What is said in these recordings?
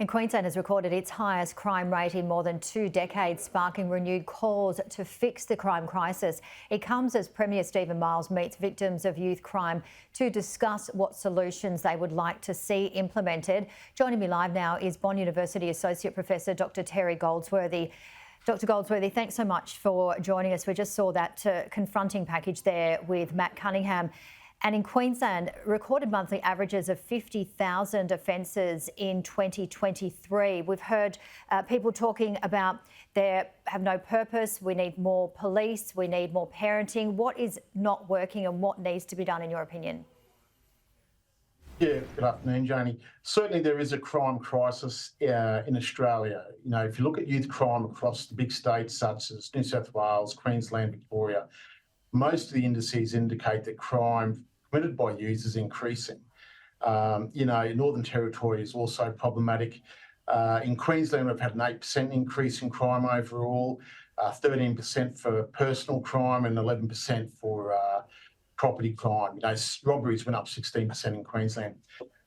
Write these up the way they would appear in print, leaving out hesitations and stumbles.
And Queensland has recorded its highest crime rate in more than 2 decades, sparking renewed calls to fix the crime crisis. It comes as Premier Stephen Miles meets victims of youth crime to discuss what solutions they would like to see implemented. Joining me live now is Bond University Associate Professor Dr Terry Goldsworthy. Dr Goldsworthy, thanks so much for joining us. We just saw that confronting package there with Matt Cunningham. And in Queensland, recorded monthly averages of 50,000 offences in 2023. We've heard people talking about they have no purpose, we need more police, we need more parenting. What is not working and what needs to be done, in your opinion? Yeah, good afternoon, Janie. Certainly there is a crime crisis in Australia. You know, if you look at youth crime across the big states such as New South Wales, Queensland, Victoria, most of the indices indicate that crime committed by youth is increasing. Northern Territory is also problematic. In Queensland, we've had an 8% increase in crime overall, 13% for personal crime and 11% for property crime. You know, robberies went up 16% in Queensland.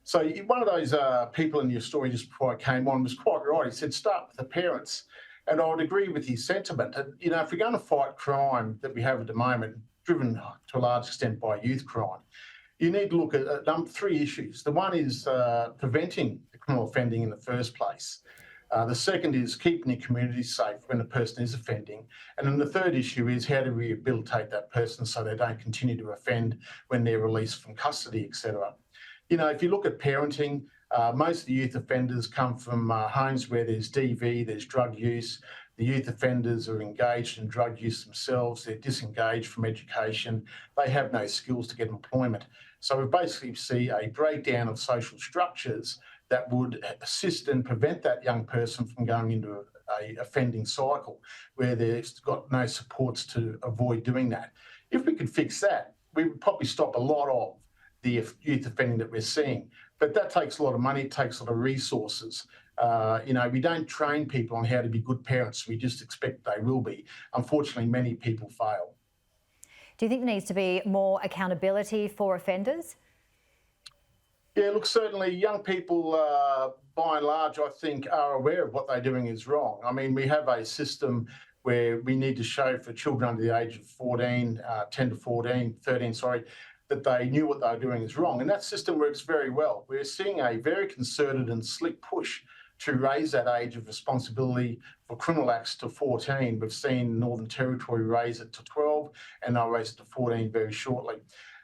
So one of those people in your story just before I came on was quite right. He said, start with the parents. And I would agree with his sentiment. You know, if we're going to fight crime that we have at the moment, driven to a large extent by youth crime, you need to look at three issues. The one is preventing the criminal offending in the first place. The second is keeping the community safe when a person is offending. And then the third issue is how to rehabilitate that person so they don't continue to offend when they're released from custody, etc. You know, if you look at parenting, most of the youth offenders come from homes where there's DV, there's drug use. The youth offenders are engaged in drug use themselves. They're disengaged from education. They have no skills to get employment. So we basically see a breakdown of social structures that would assist and prevent that young person from going into a offending cycle where they've got no supports to avoid doing that. If we could fix that, we would probably stop a lot of the youth offending that we're seeing. But that takes a lot of money, it takes a lot of resources. We don't train people on how to be good parents. We just expect they will be. Unfortunately, many people fail. Do you think there needs to be more accountability for offenders? Yeah, look, certainly young people, by and large, I think, are aware of what they're doing is wrong. I mean, we have a system where we need to show for children under the age of 13, that they knew what they were doing is wrong. And that system works very well. We're seeing a very concerted and slick push to raise that age of responsibility for criminal acts to 14. We've seen Northern Territory raise it to 12 and they'll raise it to 14 very shortly.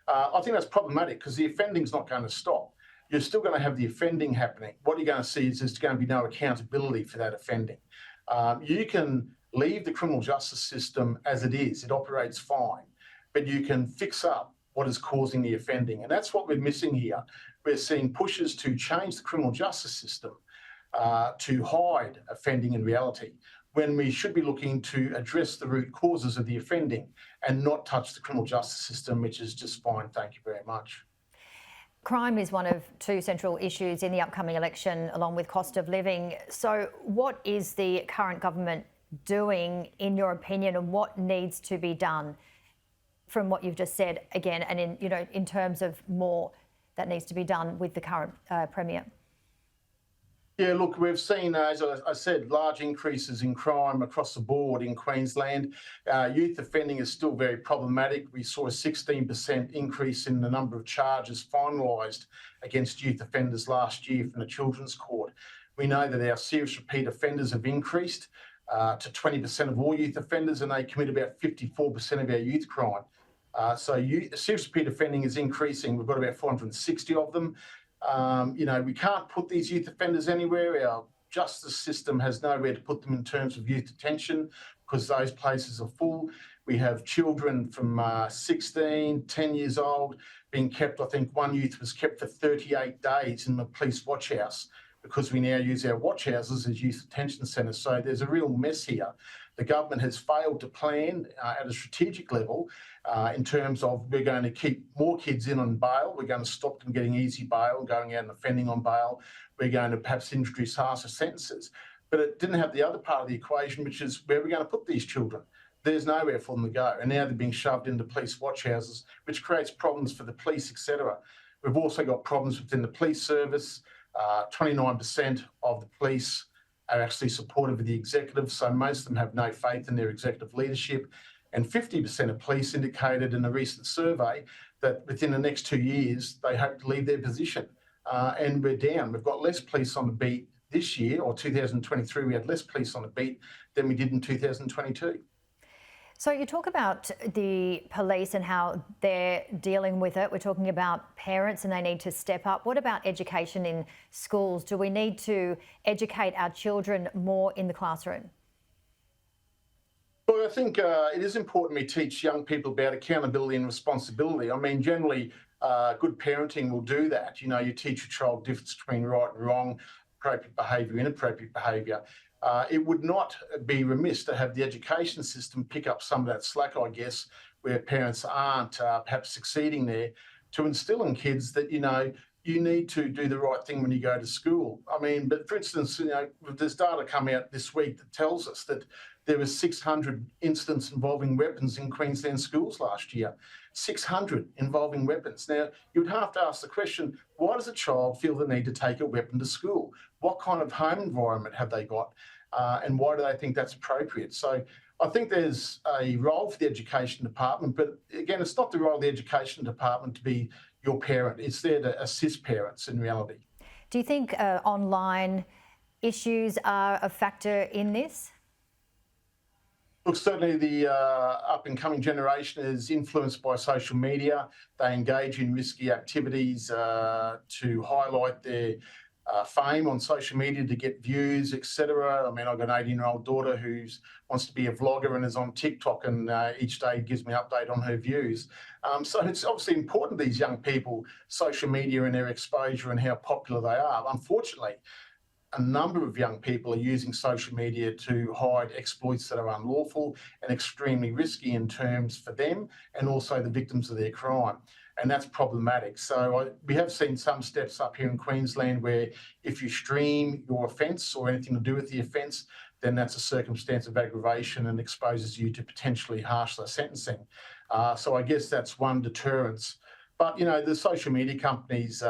I think that's problematic because the offending's not going to stop. You're still going to have the offending happening. What you're going to see is there's going to be no accountability for that offending. You can leave the criminal justice system as it is. It operates fine, but you can fix up what is causing the offending. And that's what we're missing here. We're seeing pushes to change the criminal justice system to hide offending in reality, when we should be looking to address the root causes of the offending and not touch the criminal justice system, which is just fine. Thank you very much. Crime is one of two central issues in the upcoming election, along with cost of living. So what is the current government doing, in your opinion, and what needs to be done from what you've just said again, and in terms of more that needs to be done with the current Premier? Yeah, look, we've seen, as I said, large increases in crime across the board in Queensland. Youth offending is still very problematic. We saw a 16% increase in the number of charges finalised against youth offenders last year from the Children's Court. We know that our serious repeat offenders have increased to 20% of all youth offenders, and they commit about 54% of our youth crime. Serious repeat offending is increasing. We've got about 460 of them. We can't put these youth offenders anywhere. Our justice system has nowhere to put them in terms of youth detention because those places are full. We have children from 16, 10 years old being kept. I think one youth was kept for 38 days in the police watch house because we now use our watch houses as youth detention centres. So there's a real mess here. The government has failed to plan at a strategic level in terms of we're going to keep more kids in on bail. We're going to stop them getting easy bail and going out and offending on bail. We're going to perhaps introduce harsher sentences. But it didn't have the other part of the equation, which is where we're going to put these children. There's nowhere for them to go. And now they're being shoved into police watch houses, which creates problems for the police, etc. We've also got problems within the police service. 29% of the police are actually supportive of the executive, so most of them have no faith in their executive leadership. And 50% of police indicated in a recent survey that within the next 2 years, they hope to leave their position. And we're down. We've got less police on the beat this year, or 2023, we had less police on the beat than we did in 2022. So you talk about the police and how they're dealing with it. We're talking about parents and they need to step up. What about education in schools? Do we need to educate our children more in the classroom? Well, I think it is important we teach young people about accountability and responsibility. I mean, generally, good parenting will do that. You know, you teach your child the difference between right and wrong, appropriate behaviour, inappropriate behaviour. It would not be remiss to have the education system pick up some of that slack, I guess, where parents aren't perhaps succeeding there, to instil in kids that, you know, you need to do the right thing when you go to school. I mean, but for instance, you know, there's data come out this week that tells us that there were 600 incidents involving weapons in Queensland schools last year. 600 involving weapons. Now, you'd have to ask the question, why does a child feel the need to take a weapon to school? What kind of home environment have they got? And why do they think that's appropriate? So I think there's a role for the education department, but again, it's not the role of the education department to be your parent. It's there to assist parents in reality. Do you think online issues are a factor in this? Look, certainly the up-and-coming generation is influenced by social media. They engage in risky activities to highlight their fame on social media to get views, etc. I mean, I've got an 18-year-old daughter who wants to be a vlogger and is on TikTok, and each day gives me an update on her views. So it's obviously important to these young people, social media and their exposure and how popular they are. Unfortunately, a number of young people are using social media to hide exploits that are unlawful and extremely risky in terms for them and also the victims of their crime. And that's problematic. So we have seen some steps up here in Queensland where if you stream your offence or anything to do with the offence, then that's a circumstance of aggravation and exposes you to potentially harsher sentencing. So I guess that's one deterrence. But, you know, the social media companies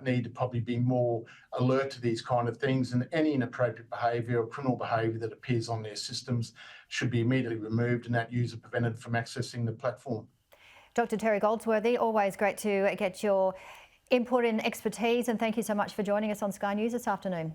need to probably be more alert to these kind of things, and any inappropriate behaviour or criminal behaviour that appears on their systems should be immediately removed and that user prevented from accessing the platform. Dr. Terry Goldsworthy, always great to get your input and expertise, and thank you so much for joining us on Sky News this afternoon.